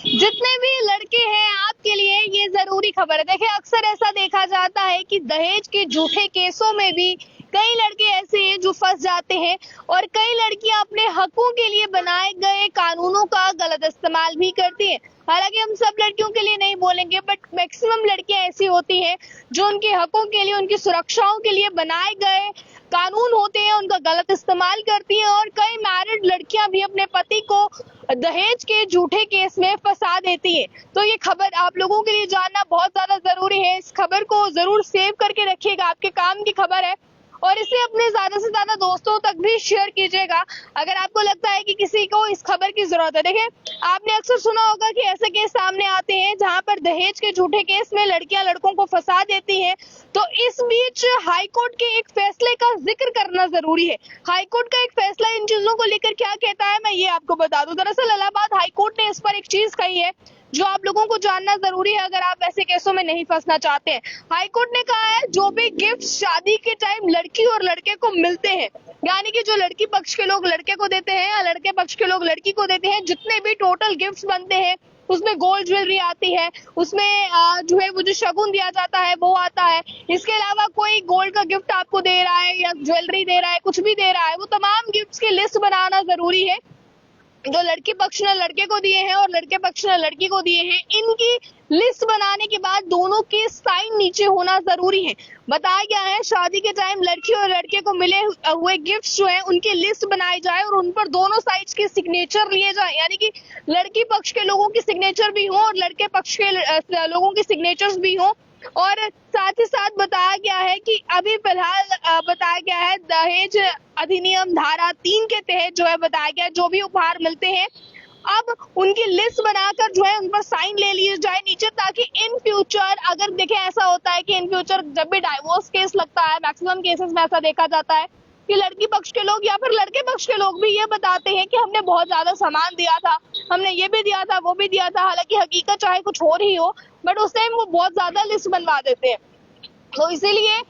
जितने भी लड़के हैं आपके लिए ये जरूरी खबर है। देखिए अक्सर ऐसा देखा जाता है कि दहेज के झूठे केसों में भी कई लड़के ऐसे हैं जो फंस जाते हैं और कई लड़कियां अपने हकों के लिए बनाए गए कानूनों का गलत इस्तेमाल भी करती हैं। हालांकि हम सब लड़कियों के लिए नहीं बोलेंगे, बट मैक्सिमम लड़कियां ऐसी होती हैं जो उनके हकों के लिए, उनकी सुरक्षाओं के लिए बनाए गए कानून होते हैं उनका गलत इस्तेमाल करती हैं। और कई मैरिड लड़कियां भी अपने पति को दहेज के झूठे केस में फंसा देती है। तो ये खबर आप लोगों के लिए जानना बहुत ज्यादा जरूरी है। इस खबर को जरूर सेव करके रखिएगा, आपके काम की खबर है, और इसे अपने ज्यादा से ज्यादा दोस्तों तक भी शेयर कीजिएगा अगर आपको लगता है कि किसी को इस खबर की जरूरत है। देखिए आपने अक्सर सुना होगा कि ऐसे केस सामने आते हैं जहां पर दहेज के झूठे केस में लड़कियां लड़कों को फंसा देती हैं। तो इस बीच हाईकोर्ट के एक फैसले का जिक्र करना जरूरी है। हाईकोर्ट का एक फैसला इन चीजों को लेकर क्या कहता है, मैं ये आपको बता दूं। दरअसल इलाहाबाद हाईकोर्ट ने इस पर एक चीज कही है जो आप लोगों को जानना जरूरी है अगर आप ऐसे केसों में नहीं फंसना चाहते हैं। हाईकोर्ट ने कहा है जो भी गिफ्ट शादी के टाइम लड़की और लड़के को मिलते हैं, यानी कि जो लड़की पक्ष के लोग लड़के को देते हैं या लड़के पक्ष के लोग लड़की को देते हैं, जितने भी टोटल गिफ्ट्स बनते हैं उसमें गोल्ड ज्वेलरी आती है, उसमें जो है वो जो शगुन दिया जाता है वो आता है। इसके अलावा कोई गोल्ड का गिफ्ट आपको दे रहा है या ज्वेलरी दे रहा है, कुछ भी दे रहा है, वो तमाम गिफ्ट्स की लिस्ट बनाना जरूरी है जो लड़की पक्ष ने लड़के को दिए हैं और लड़के पक्ष ने लड़की को दिए हैं। इनकी लिस्ट बनाने के बाद दोनों के साइन नीचे होना जरूरी है। बताया गया है शादी के टाइम लड़की और लड़के को मिले हुए गिफ्ट्स जो है उनकी लिस्ट बनाई जाए और उन पर दोनों साइड्स के सिग्नेचर लिए जाए, यानी कि लड़की पक्ष के लोगों की सिग्नेचर भी हो और लड़के पक्ष के लोगों की सिग्नेचर्स भी हो। और साथ ही साथ बताया गया है कि अभी फिलहाल बताया गया है दहेज अधिनियम धारा 3 के तहत जो है बताया गया जो भी उपहार मिलते हैं अब उनकी लिस्ट बनाकर जो है उन पर साइन ले लिए जाए नीचे, ताकि इन फ्यूचर अगर देखें ऐसा होता है कि इन फ्यूचर जब भी डाइवोर्स केस लगता है, मैक्सिमम केसेस में ऐसा देखा जाता है कि लड़की पक्ष के लोग या फिर लड़के पक्ष के लोग भी ये बताते हैं कि हमने बहुत ज्यादा सामान दिया था, हमने ये भी दिया था, वो भी दिया था, हालांकि हकीकत चाहे कुछ और ही हो, बट उस टाइम वो बहुत ज्यादा लिस्ट बनवा देते हैं। तो इसीलिए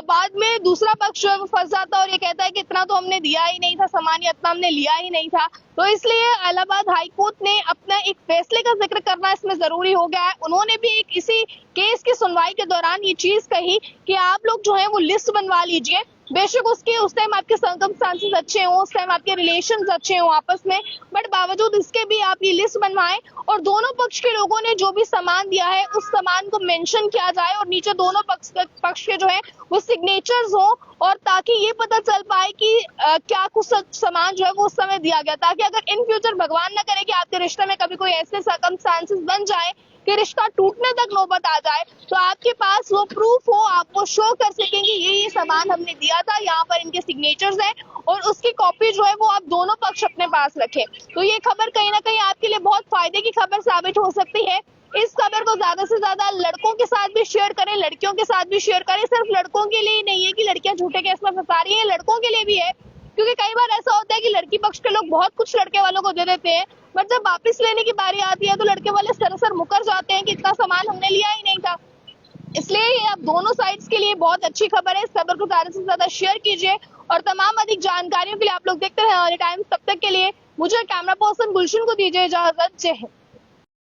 बाद में दूसरा पक्ष जो है वो फंस जाता है और ये कहता है कि इतना तो हमने दिया ही नहीं था सामान, या इतना हमने लिया ही नहीं था। तो इसलिए इलाहाबाद हाईकोर्ट ने अपना एक फैसले का जिक्र करना इसमें जरूरी हो गया है। उन्होंने भी एक इसी केस की सुनवाई के दौरान ये चीज कही कि आप लोग जो है वो लिस्ट बनवा लीजिए, बेशक उस टाइम आपके सर्कमस्टांसेस अच्छे हों, उस टाइम आपके रिलेशंस अच्छे हों आपस में, बट बावजूद इसके भी आप ये लिस्ट बनवाएं और दोनों पक्ष के लोगों ने जो भी सामान दिया है उस सामान को मेंशन किया जाए और नीचे दोनों पक्ष के जो है वो सिग्नेचर्स हो, और ताकि ये पता चल पाए कि क्या कुछ सामान जो है वो उस समय दिया गया, ताकि अगर इन फ्यूचर भगवान न करे कि आपके रिश्ते में कभी कोई ऐसे सर्कमस्टांसेस बन जाए कि रिश्ता टूटने तक नौबत आ जाए, तो आपके पास वो प्रूफ हो, आप वो शो कर सकेंगे ये सामान हमने दिया था, यहाँ पर इनके सिग्नेचर्स हैं, और उसकी कॉपी जो है वो आप दोनों पक्ष अपने पास रखें। तो ये खबर कहीं ना कहीं आपके लिए बहुत फायदे की खबर साबित हो सकती है। इस खबर को ज्यादा से ज्यादा लड़कों के साथ भी शेयर करें, लड़कियों के साथ भी शेयर करें। सिर्फ लड़कों के लिए ही नहीं है कि लड़कियां झूठे केस में फंसा रही है, लड़कों के लिए भी है, क्योंकि कई बार ऐसा होता है कि लड़की पक्ष के लोग बहुत कुछ लड़के वालों को दे देते हैं, बट जब वापस लेने की बारी आती है तो लड़के वाले सरासर मुकर जाते हैं कि इतना सामान हमने लिया ही नहीं था। इसलिए ये आप दोनों साइड्स के लिए बहुत अच्छी खबर है। इस खबर को ज्यादा से ज्यादा शेयर कीजिए और तमाम अधिक जानकारियों के लिए आप लोग देखते रहे हमारे टाइम्स। तब तक के लिए मुझे कैमरा पर्सन गुलशन को दीजिए इजाजत। जय हिंद।